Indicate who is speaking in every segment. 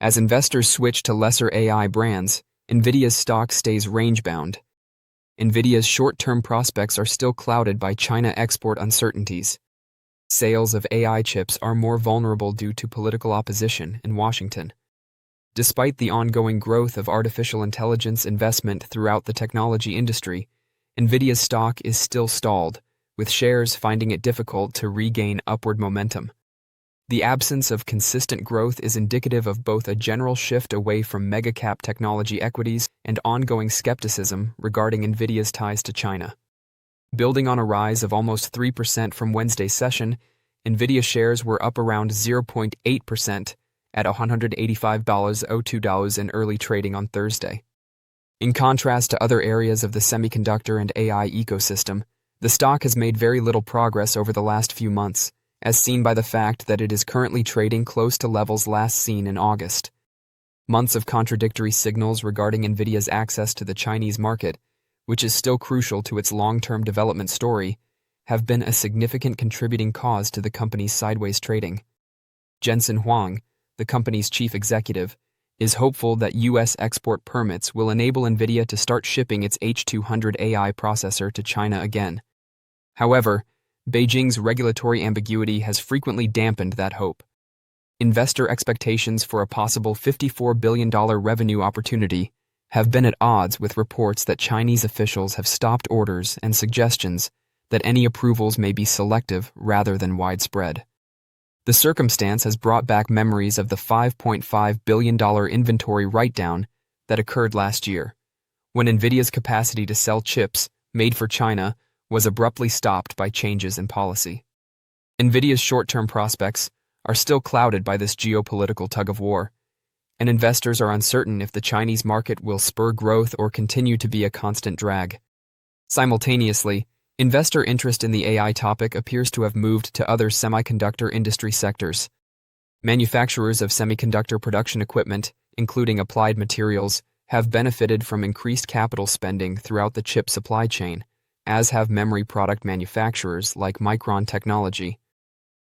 Speaker 1: As investors switch to lesser AI brands, Nvidia's stock stays range-bound. Nvidia's short-term prospects are still clouded by China export uncertainties. Sales of AI chips are more vulnerable due to political opposition in Washington. Despite the ongoing growth of artificial intelligence investment throughout the technology industry, Nvidia's stock is still stalled, with shares finding it difficult to regain upward momentum. The absence of consistent growth is indicative of both a general shift away from mega-cap technology equities and ongoing skepticism regarding Nvidia's ties to China. Building on a rise of almost 3% from Wednesday's session, Nvidia shares were up around 0.8% at $185.02 in early trading on Thursday. In contrast to other areas of the semiconductor and AI ecosystem, the stock has made very little progress over the last few months, as seen by the fact that it is currently trading close to levels last seen in August. Months of contradictory signals regarding Nvidia's access to the Chinese market, which is still crucial to its long-term development story, have been a significant contributing cause to the company's sideways trading. Jensen Huang, the company's chief executive, is hopeful that U.S. export permits will enable Nvidia to start shipping its H200 AI processor to China again. However, Beijing's regulatory ambiguity has frequently dampened that hope. Investor expectations for a possible $54 billion revenue opportunity have been at odds with reports that Chinese officials have stopped orders and suggestions that any approvals may be selective rather than widespread. The circumstance has brought back memories of the $5.5 billion inventory write-down that occurred last year, when Nvidia's capacity to sell chips made for China was abruptly stopped by changes in policy. Nvidia's short-term prospects are still clouded by this geopolitical tug-of-war, and investors are uncertain if the Chinese market will spur growth or continue to be a constant drag. Simultaneously, investor interest in the AI topic appears to have moved to other semiconductor industry sectors. Manufacturers of semiconductor production equipment, including Applied Materials, have benefited from increased capital spending throughout the chip supply chain, as have memory product manufacturers like Micron Technology.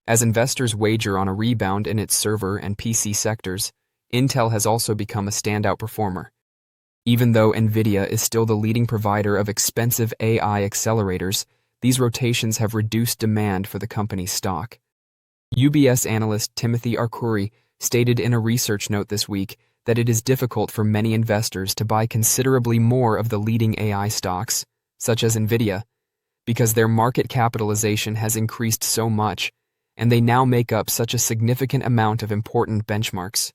Speaker 1: As investors wager on a rebound in its server and PC sectors, Intel has also become a standout performer. Even though Nvidia is still the leading provider of expensive AI accelerators, these rotations have reduced demand for the company's stock. UBS analyst Timothy Arcuri stated in a research note this week that it is difficult for many investors to buy considerably more of the leading AI stocks, such as Nvidia, because their market capitalization has increased so much, and they now make up such a significant amount of important benchmarks.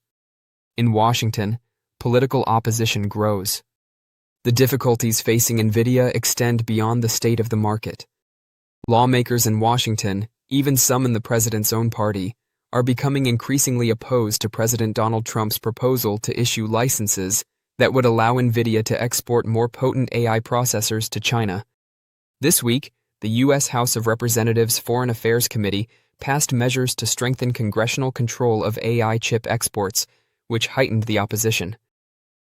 Speaker 1: In Washington, political opposition grows. The difficulties facing Nvidia extend beyond the state of the market. Lawmakers in Washington, even some in the president's own party, are becoming increasingly opposed to President Donald Trump's proposal to issue licenses that would allow Nvidia to export more potent AI processors to China. This week, the U.S. House of Representatives Foreign Affairs Committee passed measures to strengthen congressional control of AI chip exports, which heightened the opposition.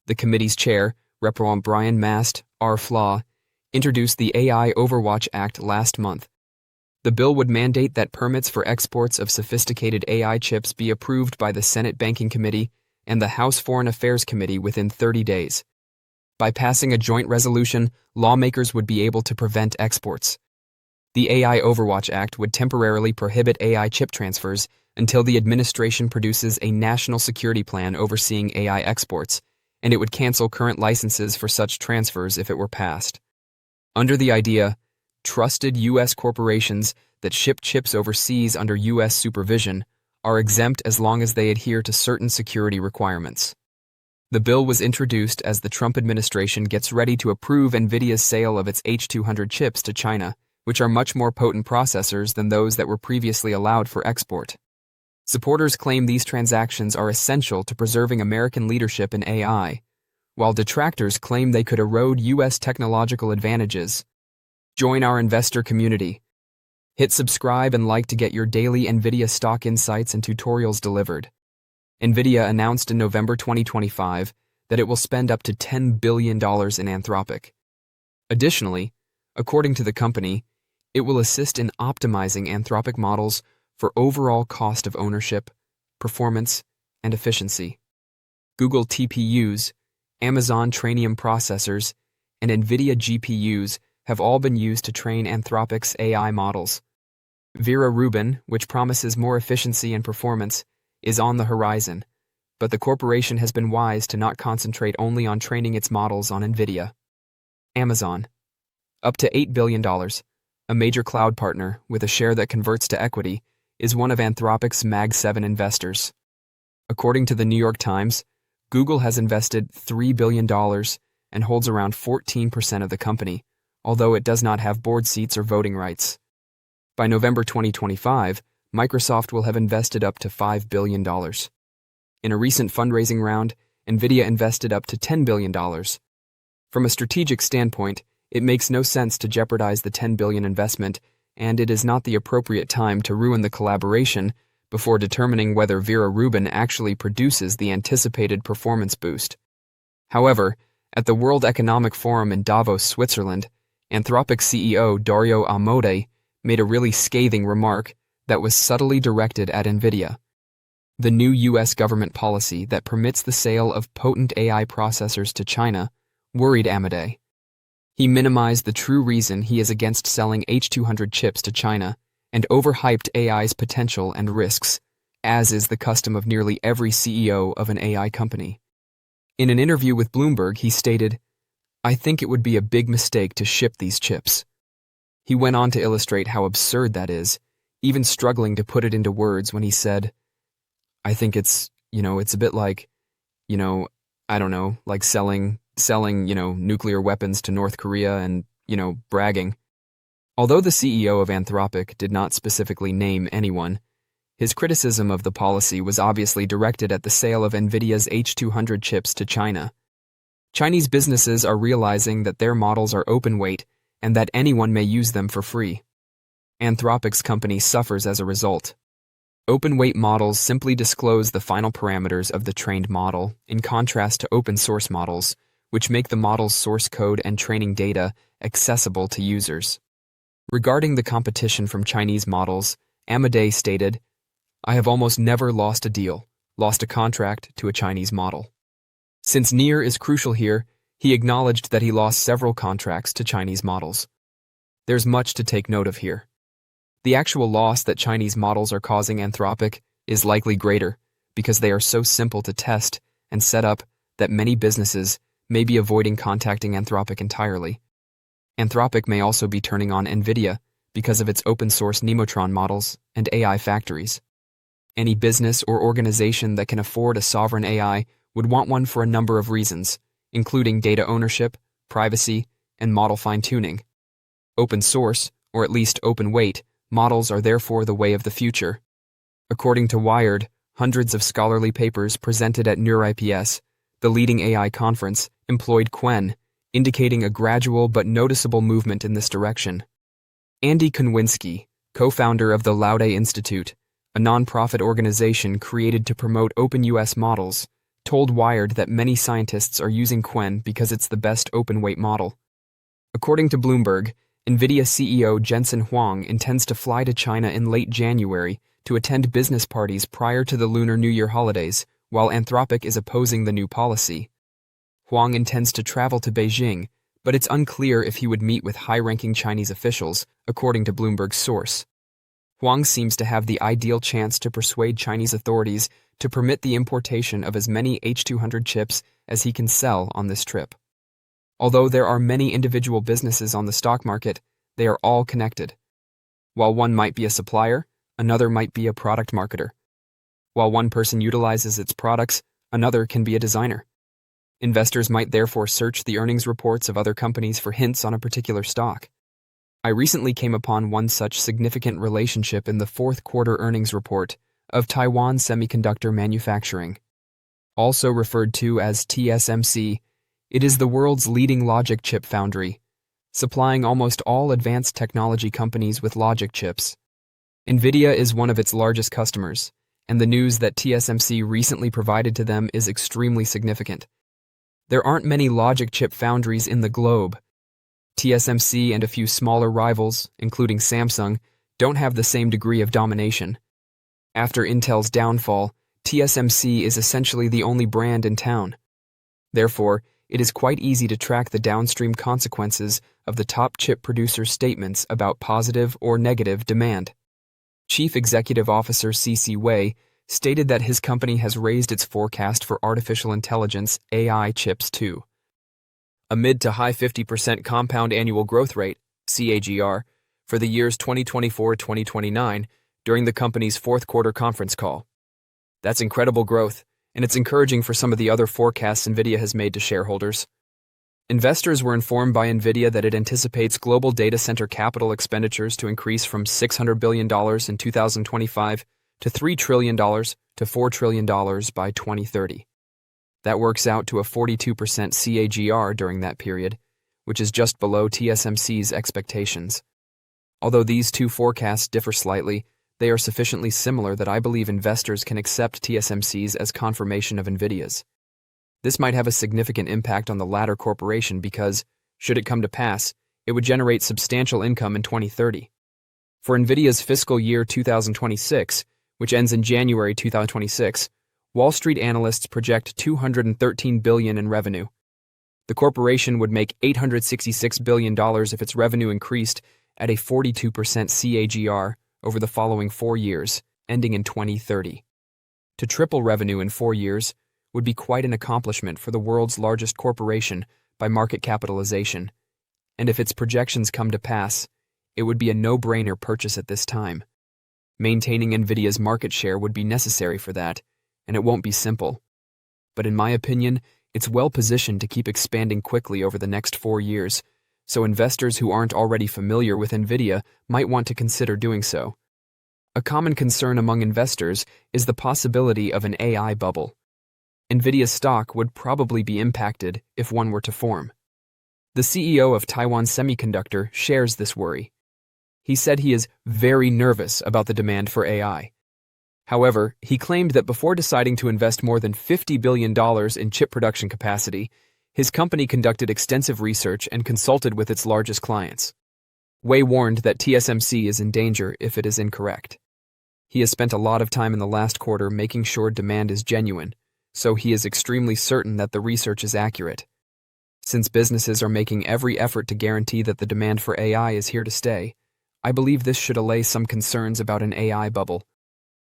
Speaker 1: The committee's chair, Rep. Brian Mast, R-Flaw, introduced the AI Overwatch Act last month. The bill would mandate that permits for exports of sophisticated AI chips be approved by the Senate Banking Committee and the House Foreign Affairs Committee within 30 days. By passing a joint resolution, lawmakers would be able to prevent exports. The AI Overwatch Act would temporarily prohibit AI chip transfers until the administration produces a national security plan overseeing AI exports, and it would cancel current licenses for such transfers if it were passed. Under the idea, trusted U.S. corporations that ship chips overseas under U.S. supervision are exempt as long as they adhere to certain security requirements. The bill was introduced as the Trump administration gets ready to approve Nvidia's sale of its H200 chips to China, which are much more potent processors than those that were previously allowed for export. Supporters claim these transactions are essential to preserving American leadership in AI, while detractors claim they could erode U.S. technological advantages. Join our investor community. Hit subscribe and like to get your daily Nvidia stock insights and tutorials delivered. Nvidia announced in November 2025 that it will spend up to $10 billion in Anthropic. Additionally, according to the company, it will assist in optimizing Anthropic models for overall cost of ownership, performance, and efficiency. Google TPUs, Amazon Trainium processors, and Nvidia GPUs have all been used to train Anthropic's AI models. Vera Rubin, which promises more efficiency and performance, is on the horizon, but the corporation has been wise to not concentrate only on training its models on Nvidia. Amazon. Up to $8 billion, a major cloud partner with a share that converts to equity, is one of Anthropic's Mag 7 investors. According to the New York Times, Google has invested $3 billion and holds around 14% of the company, although it does not have board seats or voting rights. By November 2025, Microsoft will have invested up to $5 billion. In a recent fundraising round, Nvidia invested up to $10 billion. From a strategic standpoint, it makes no sense to jeopardize the $10 billion investment, and it is not the appropriate time to ruin the collaboration before determining whether Vera Rubin actually produces the anticipated performance boost. However, at the World Economic Forum in Davos, Switzerland, Anthropic CEO Dario Amodei made a really scathing remark that was subtly directed at Nvidia. The new U.S. government policy that permits the sale of potent AI processors to China worried Amodei. He minimized the true reason he is against selling H200 chips to China and overhyped AI's potential and risks, as is the custom of nearly every CEO of an AI company. In an interview with Bloomberg, he stated, "I think it would be a big mistake to ship these chips." He went on to illustrate how absurd that is, even struggling to put it into words when he said, "I think it's a bit like, like selling, nuclear weapons to North Korea and, bragging." Although the CEO of Anthropic did not specifically name anyone, his criticism of the policy was obviously directed at the sale of Nvidia's H200 chips to China. Chinese businesses are realizing that their models are open weight and that anyone may use them for free. Anthropic's company suffers as a result. Open-weight models simply disclose the final parameters of the trained model, in contrast to open-source models, which make the model's source code and training data accessible to users. Regarding the competition from Chinese models, Amodei stated, "I have almost never lost a contract to a Chinese model." Since near is crucial here, he acknowledged that he lost several contracts to Chinese models. There's much to take note of here. The actual loss that Chinese models are causing Anthropic is likely greater because they are so simple to test and set up that many businesses may be avoiding contacting Anthropic entirely. Anthropic may also be turning on Nvidia because of its open-source Nemotron models and AI factories. Any business or organization that can afford a sovereign AI would want one for a number of reasons, including data ownership, privacy, and model fine-tuning. Open source, or at least open weight, models are therefore the way of the future. According to Wired, hundreds of scholarly papers presented at NeurIPS, the leading AI conference, employed Qwen, indicating a gradual but noticeable movement in this direction. Andy Konwinski, co-founder of the Laude Institute, a non-profit organization created to promote open US models, told Wired that many scientists are using Qwen because it's the best open-weight model. According to Bloomberg, Nvidia CEO Jensen Huang intends to fly to China in late January to attend business parties prior to the Lunar New Year holidays, while Anthropic is opposing the new policy. Huang intends to travel to Beijing, but it's unclear if he would meet with high-ranking Chinese officials, according to Bloomberg's source. Huang seems to have the ideal chance to persuade Chinese authorities to permit the importation of as many H200 chips as he can sell on this trip. Although there are many individual businesses on the stock market, they are all connected. While one might be a supplier, another might be a product marketer. While one person utilizes its products, another can be a designer. Investors might therefore search the earnings reports of other companies for hints on a particular stock. I recently came upon one such significant relationship in the fourth quarter earnings report of Taiwan Semiconductor Manufacturing. Also referred to as TSMC, it is the world's leading logic chip foundry, supplying almost all advanced technology companies with logic chips. Nvidia is one of its largest customers, and the news that TSMC recently provided to them is extremely significant. There aren't many logic chip foundries in the globe. TSMC and a few smaller rivals, including Samsung, don't have the same degree of domination. After Intel's downfall, TSMC is essentially the only brand in town. Therefore, it is quite easy to track the downstream consequences of the top chip producer's statements about positive or negative demand. Chief Executive Officer C.C. Wei stated that his company has raised its forecast for artificial intelligence AI chips to a mid to high 50% compound annual growth rate, CAGR, for the years 2024-2029 during the company's fourth quarter conference call. That's incredible growth, and it's encouraging for some of the other forecasts Nvidia has made to shareholders. Investors were informed by Nvidia that it anticipates global data center capital expenditures to increase from $600 billion in 2025 to $3 trillion to $4 trillion by 2030. That works out to a 42% CAGR during that period, which is just below TSMC's expectations. Although these two forecasts differ slightly, they are sufficiently similar that I believe investors can accept TSMC's as confirmation of Nvidia's. This might have a significant impact on the latter corporation because, should it come to pass, it would generate substantial income in 2030. For Nvidia's fiscal year 2026, which ends in January 2026, Wall Street analysts project $213 billion in revenue. The corporation would make $866 billion if its revenue increased at a 42% CAGR over the following 4 years, ending in 2030. To triple revenue in 4 years would be quite an accomplishment for the world's largest corporation by market capitalization, and if its projections come to pass, it would be a no-brainer purchase at this time. Maintaining Nvidia's market share would be necessary for that, and it won't be simple. But in my opinion, it's well-positioned to keep expanding quickly over the next 4 years, so investors who aren't already familiar with Nvidia might want to consider doing so. A common concern among investors is the possibility of an AI bubble. Nvidia's stock would probably be impacted if one were to form. The CEO of Taiwan Semiconductor shares this worry. He said he is very nervous about the demand for AI. However, he claimed that before deciding to invest more than $50 billion in chip production capacity, his company conducted extensive research and consulted with its largest clients. Wei warned that TSMC is in danger if it is incorrect. He has spent a lot of time in the last quarter making sure demand is genuine, so he is extremely certain that the research is accurate. Since businesses are making every effort to guarantee that the demand for AI is here to stay, I believe this should allay some concerns about an AI bubble.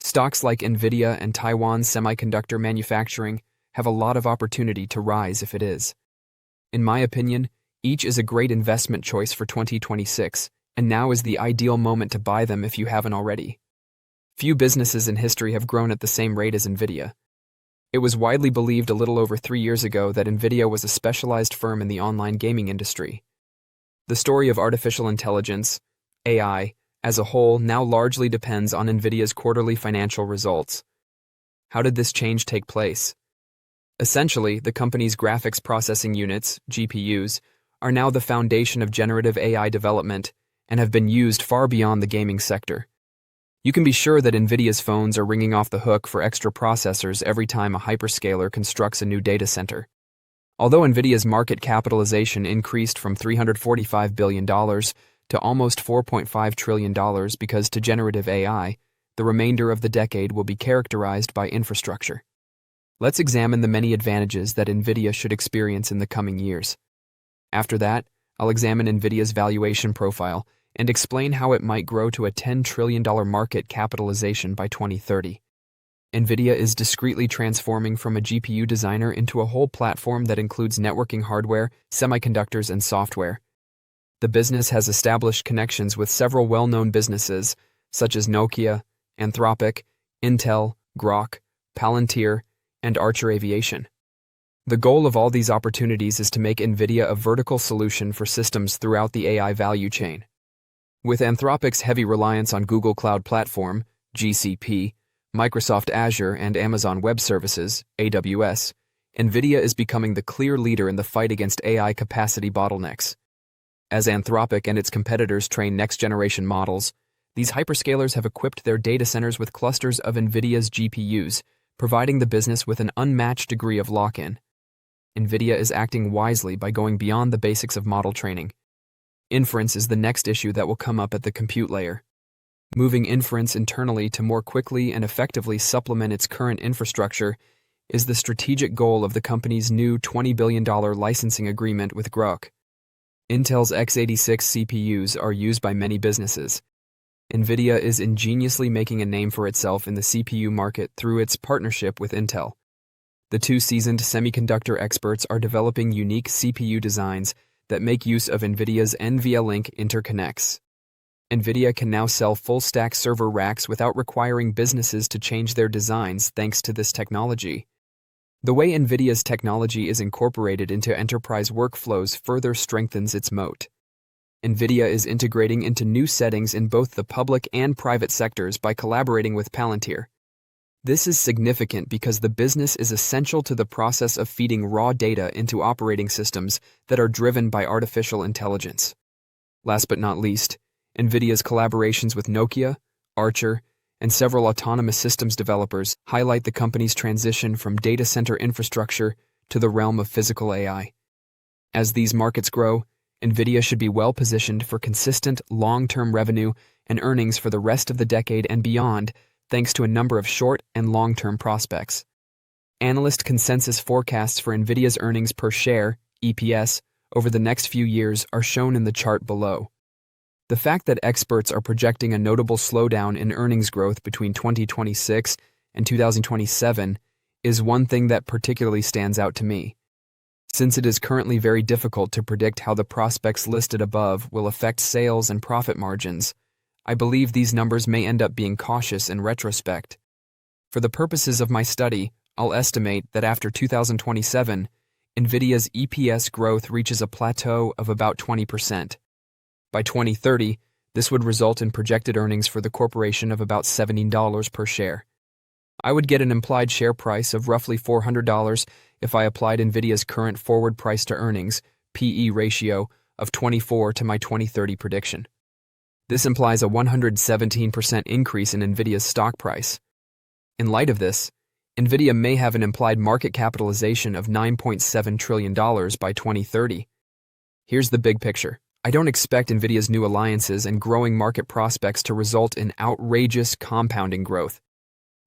Speaker 1: Stocks like Nvidia and Taiwan Semiconductor Manufacturing have a lot of opportunity to rise if it is. In my opinion, each is a great investment choice for 2026, and now is the ideal moment to buy them if you haven't already. Few businesses in history have grown at the same rate as Nvidia. It was widely believed a little over 3 years ago that Nvidia was a specialized firm in the online gaming industry. The story of artificial intelligence, AI, as a whole now largely depends on Nvidia's quarterly financial results. How did this change take place? Essentially, the company's graphics processing units, GPUs, are now the foundation of generative AI development and have been used far beyond the gaming sector. You can be sure that Nvidia's phones are ringing off the hook for extra processors every time a hyperscaler constructs a new data center. Although Nvidia's market capitalization increased from $345 billion to almost $4.5 trillion because to generative AI, the remainder of the decade will be characterized by infrastructure. Let's examine the many advantages that Nvidia should experience in the coming years. After that, I'll examine Nvidia's valuation profile and explain how it might grow to a $10 trillion market capitalization by 2030. Nvidia is discreetly transforming from a GPU designer into a whole platform that includes networking hardware, semiconductors, and software. The business has established connections with several well-known businesses, such as Nokia, Anthropic, Intel, Grok, Palantir, and Archer Aviation. The goal of all these opportunities is to make Nvidia a vertical solution for systems throughout the AI value chain. With Anthropic's heavy reliance on Google Cloud Platform, GCP, Microsoft Azure, and Amazon Web Services, AWS, Nvidia is becoming the clear leader in the fight against AI capacity bottlenecks. As Anthropic and its competitors train next-generation models, these hyperscalers have equipped their data centers with clusters of Nvidia's GPUs, providing the business with an unmatched degree of lock-in. Nvidia is acting wisely by going beyond the basics of model training. Inference is the next issue that will come up at the compute layer. Moving inference internally to more quickly and effectively supplement its current infrastructure is the strategic goal of the company's new $20 billion licensing agreement with Grok. Intel's x86 CPUs are used by many businesses. Nvidia is ingeniously making a name for itself in the CPU market through its partnership with Intel. The two seasoned semiconductor experts are developing unique CPU designs that make use of Nvidia's NVLink interconnects. Nvidia can now sell full-stack server racks without requiring businesses to change their designs thanks to this technology. The way Nvidia's technology is incorporated into enterprise workflows further strengthens its moat. Nvidia is integrating into new settings in both the public and private sectors by collaborating with Palantir. This is significant because the business is essential to the process of feeding raw data into operating systems that are driven by artificial intelligence. Last but not least, Nvidia's collaborations with Nokia, Archer, and several autonomous systems developers highlight the company's transition from data center infrastructure to the realm of physical AI. As these markets grow, Nvidia should be well-positioned for consistent, long-term revenue and earnings for the rest of the decade and beyond, thanks to a number of short and long-term prospects. Analyst consensus forecasts for Nvidia's earnings per share, EPS, over the next few years are shown in the chart below. The fact that experts are projecting a notable slowdown in earnings growth between 2026 and 2027 is one thing that particularly stands out to me. Since it is currently very difficult to predict how the prospects listed above will affect sales and profit margins, I believe these numbers may end up being cautious in retrospect. For the purposes of my study, I'll estimate that after 2027, Nvidia's EPS growth reaches a plateau of about 20%. By 2030, this would result in projected earnings for the corporation of about $17 per share. I would get an implied share price of roughly $400 if I applied Nvidia's current forward price-to-earnings (PE) ratio of 24 to my 2030 prediction. This implies a 117% increase in Nvidia's stock price. In light of this, Nvidia may have an implied market capitalization of $9.7 trillion by 2030. Here's the big picture. I don't expect Nvidia's new alliances and growing market prospects to result in outrageous compounding growth.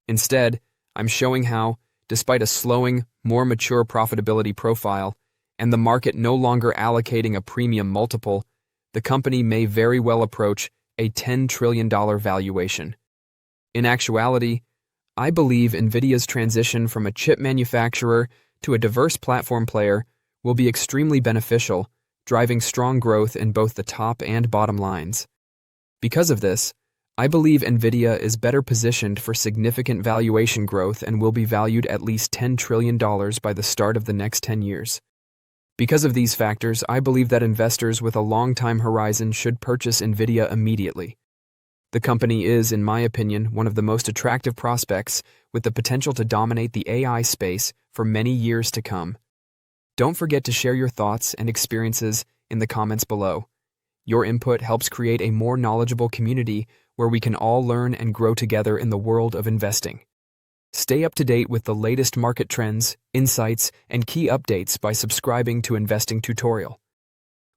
Speaker 1: Instead, I'm showing how, despite a slowing, more mature profitability profile, and the market no longer allocating a premium multiple, the company may very well approach a $10 trillion valuation. In actuality, I believe Nvidia's transition from a chip manufacturer to a diverse platform player will be extremely beneficial, driving strong growth in both the top and bottom lines. Because of this, I believe Nvidia is better positioned for significant valuation growth and will be valued at least $10 trillion by the start of the next 10 years. Because of these factors, I believe that investors with a long time horizon should purchase Nvidia immediately. The company is, in my opinion, one of the most attractive prospects with the potential to dominate the AI space for many years to come. Don't forget to share your thoughts and experiences in the comments below. Your input helps create a more knowledgeable community where we can all learn and grow together in the world of investing. Stay up to date with the latest market trends, insights, and key updates by subscribing to Investing Tutorial.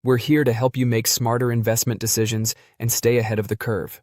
Speaker 1: We're here to help you make smarter investment decisions and stay ahead of the curve.